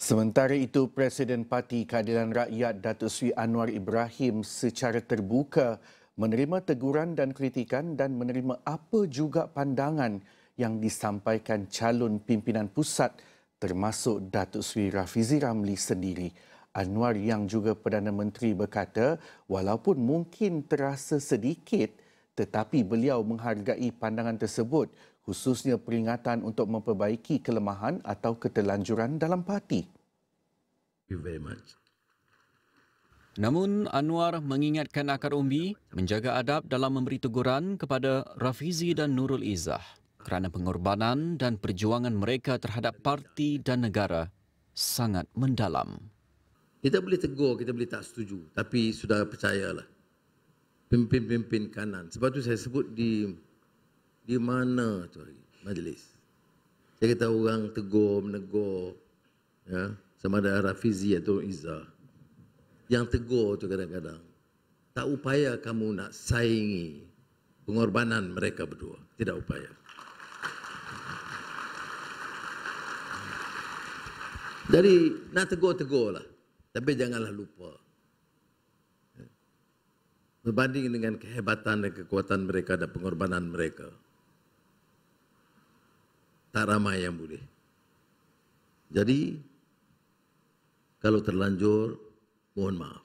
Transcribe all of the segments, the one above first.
Sementara itu, Presiden Parti Keadilan Rakyat Datuk Seri Anwar Ibrahim secara terbuka menerima teguran dan kritikan dan menerima apa juga pandangan yang disampaikan calon pimpinan pusat termasuk Datuk Seri Rafizi Ramli sendiri. Anwar yang juga Perdana Menteri berkata, walaupun mungkin terasa sedikit, tetapi beliau menghargai pandangan tersebut, khususnya peringatan untuk memperbaiki kelemahan atau keterlanjuran dalam parti. Thank you very much. Namun, Anwar mengingatkan akar umbi menjaga adab dalam memberi teguran kepada Rafizi dan Nurul Izzah kerana pengorbanan dan perjuangan mereka terhadap parti dan negara sangat mendalam. Kita boleh tegur, kita boleh tak setuju, tapi sudah percayalah pimpin-pimpin kanan. Sebab tu saya sebut di mana tu hari majlis. Saya kata orang tegur, menegur, ya, sama ada Rafizi atau Izzah. Yang tegur tu kadang-kadang tak upaya kamu nak saingi pengorbanan mereka berdua. Tidak upaya. Jadi nak tegur-tegurlah. Tapi janganlah lupa. Berbanding dengan kehebatan dan kekuatan mereka dan pengorbanan mereka, tak ramai yang boleh. Jadi, kalau terlanjur, mohon maaf.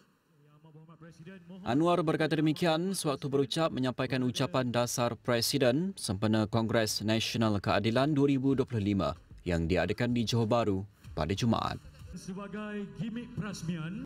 Anwar berkata demikian sewaktu berucap menyampaikan ucapan dasar Presiden sempena Kongres Nasional Keadilan 2025 yang diadakan di Johor Bahru pada Jumaat. Sebagai gimik perasmian